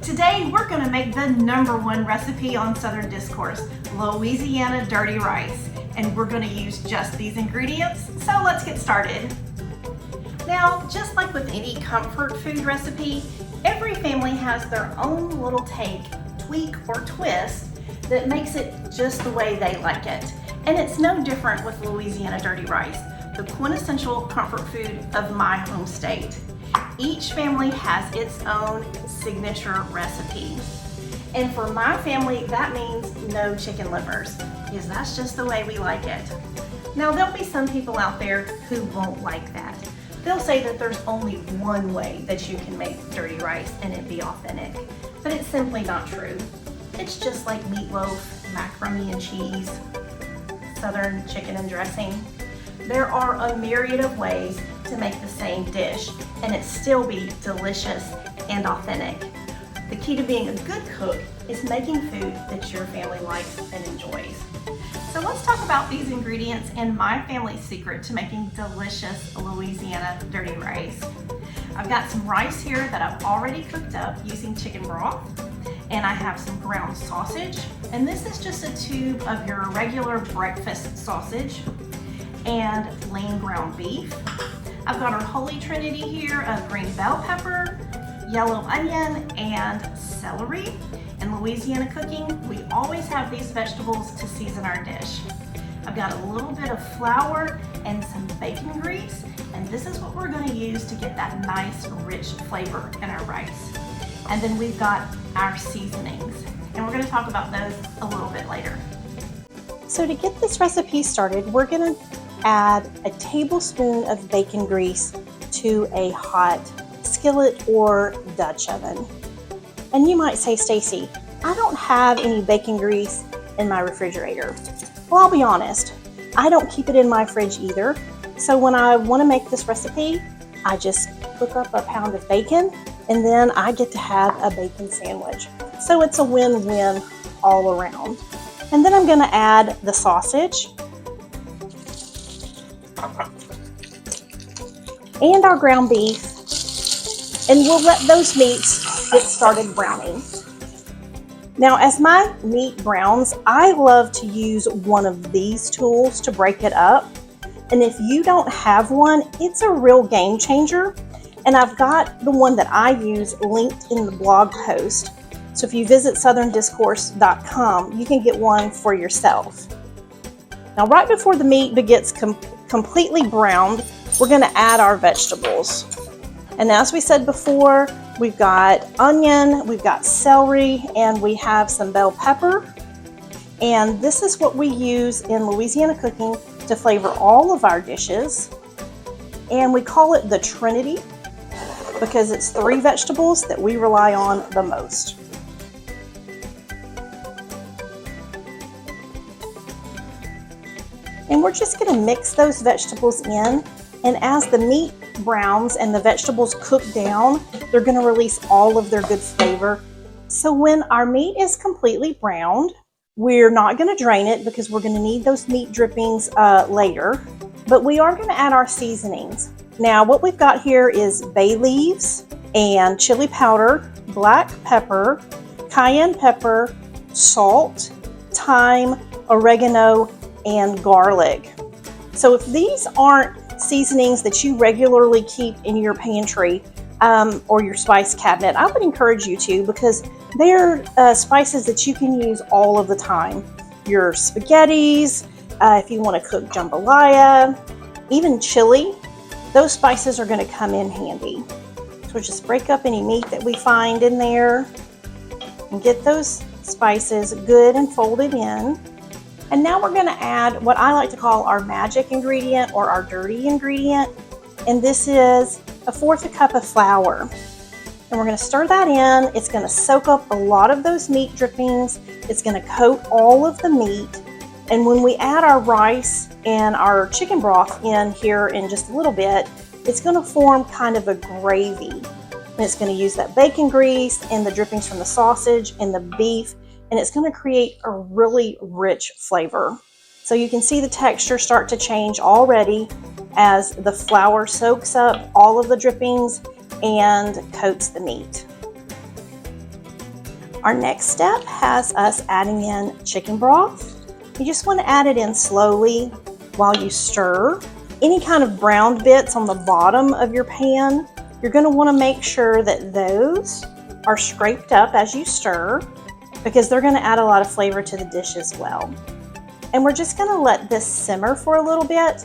Today we're going to make the #1 recipe on Southern Discourse, Louisiana Dirty Rice, and we're going to use just these ingredients, so let's get started. Now, just like with any comfort food recipe, every family has their own little take, tweak, or twist that makes it just the way they like it. And it's no different with Louisiana Dirty Rice, the quintessential comfort food of my home state. Each family has its own signature recipe. And for my family, that means no chicken livers, because that's just the way we like it. Now, there'll be some people out there who won't like that. They'll say that there's only one way that you can make dirty rice and it be authentic, but it's simply not true. It's just like meatloaf, macaroni and cheese, southern chicken and dressing. There are a myriad of ways to make the same dish and it still be delicious and authentic. The key to being a good cook is making food that your family likes and enjoys. So let's talk about these ingredients and my family's secret to making delicious Louisiana dirty rice. I've got some rice here that I've already cooked up using chicken broth, and I have some ground sausage, and this is just a tube of your regular breakfast sausage, and lean ground beef. I've got our holy trinity here of green bell pepper, yellow onion, and celery. In Louisiana cooking, we always have these vegetables to season our dish. I've got a little bit of flour and some bacon grease, and this is what we're going to use to get that nice, rich flavor in our rice. And then we've got our seasonings, and we're going to talk about those a little bit later. So to get this recipe started, we're going to add a tablespoon of bacon grease to a hot skillet or Dutch oven. And you might say, Stacy, I don't have any bacon grease in my refrigerator. Well, I'll be honest, I don't keep it in my fridge either. So when I want to make this recipe, I just cook up a pound of bacon and then I get to have a bacon sandwich. So it's a win-win all around. And then I'm going to add the sausage and our ground beef, and we'll let those meats get started browning. Now, as my meat browns, I love to use one of these tools to break it up. And if you don't have one, it's a real game changer. And I've got the one that I use linked in the blog post. So if you visit southerndiscourse.com, you can get one for yourself. Now, right before the meat gets completely browned, we're going to add our vegetables. And as we said before, we've got onion, we've got celery, and we have some bell pepper. And this is what we use in Louisiana cooking to flavor all of our dishes. And we call it the Trinity because it's 3 vegetables that we rely on the most. And we're just going to mix those vegetables in. And as the meat browns and the vegetables cook down, they're going to release all of their good flavor. So when our meat is completely browned, we're not going to drain it because we're going to need those meat drippings later, but we are going to add our seasonings. Now, what we've got here is bay leaves and chili powder, black pepper, cayenne pepper, salt, thyme, oregano, and garlic. So if these aren't seasonings that you regularly keep in your pantry or your spice cabinet, I would encourage you to, because they're spices that you can use all of the time. Your spaghettis, if you want to cook jambalaya, even chili, those spices are going to come in handy. So just break up any meat that we find in there and get those spices good and folded in. And now we're going to add what I like to call our magic ingredient or our dirty ingredient. And this is 1/4 cup of flour. And we're going to stir that in. It's going to soak up a lot of those meat drippings. It's going to coat all of the meat. And when we add our rice and our chicken broth in here in just a little bit, it's going to form kind of a gravy. And it's going to use that bacon grease and the drippings from the sausage and the beef, and it's going to create a really rich flavor. So you can see the texture start to change already as the flour soaks up all of the drippings and coats the meat. Our next step has us adding in chicken broth. You just want to add it in slowly while you stir. Any kind of browned bits on the bottom of your pan, you're going to want to make sure that those are scraped up as you stir, because they're going to add a lot of flavor to the dish as well. And we're just going to let this simmer for a little bit,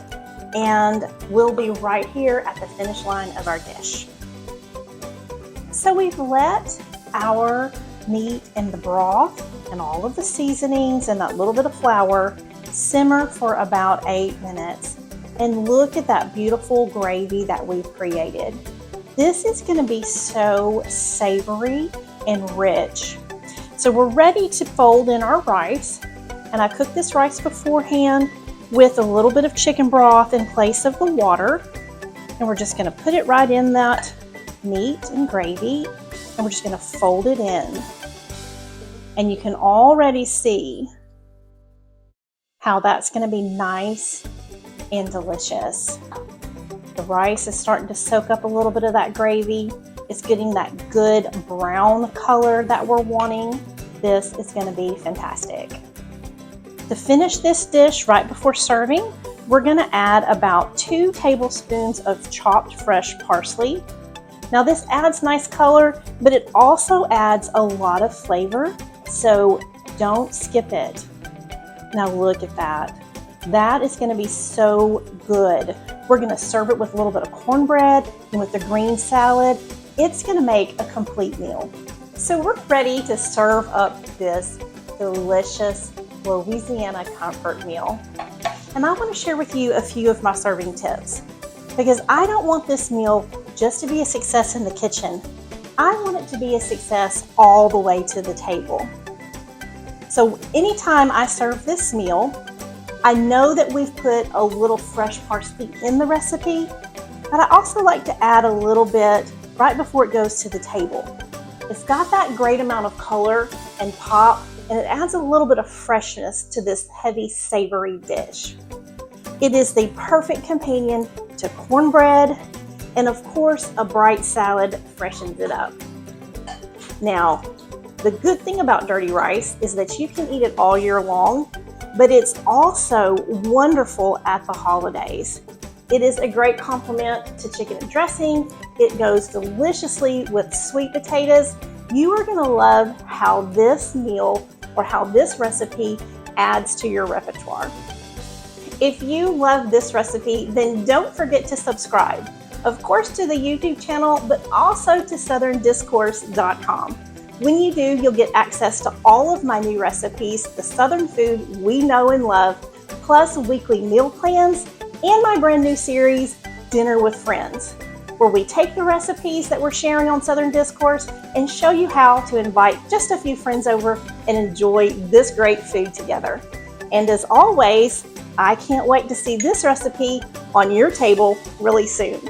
and we'll be right here at the finish line of our dish. So we've let our meat and the broth and all of the seasonings and that little bit of flour simmer for about 8 minutes. And look at that beautiful gravy that we've created. This is going to be so savory and rich. So we're ready to fold in our rice. And I cooked this rice beforehand with a little bit of chicken broth in place of the water. And we're just going to put it right in that meat and gravy. And we're just going to fold it in. And you can already see how that's going to be nice and delicious. The rice is starting to soak up a little bit of that gravy. It's getting that good brown color that we're wanting. This is going to be fantastic. To finish this dish right before serving, we're going to add about 2 tablespoons of chopped fresh parsley. Now this adds nice color, but it also adds a lot of flavor, so don't skip it. Now look at that. That is going to be so good. We're going to serve it with a little bit of cornbread and with the green salad. It's going to make a complete meal. So we're ready to serve up this delicious Louisiana comfort meal. And I want to share with you a few of my serving tips, because I don't want this meal just to be a success in the kitchen. I want it to be a success all the way to the table. So anytime I serve this meal, I know that we've put a little fresh parsley in the recipe, but I also like to add a little bit right before it goes to the table. It's got that great amount of color and pop, and it adds a little bit of freshness to this heavy savory dish. It is the perfect companion to cornbread, and of course a bright salad freshens it up. Now, the good thing about dirty rice is that you can eat it all year long, but it's also wonderful at the holidays. It is a great complement to chicken and dressing. It goes deliciously with sweet potatoes. You are going to love how this meal or how this recipe adds to your repertoire. If you love this recipe, then don't forget to subscribe. Of course to the YouTube channel, but also to southerndiscourse.com. When you do, you'll get access to all of my new recipes, the Southern food we know and love, plus weekly meal plans, and my brand new series, Dinner with Friends, where we take the recipes that we're sharing on Southern Discourse and show you how to invite just a few friends over and enjoy this great food together. And as always, I can't wait to see this recipe on your table really soon.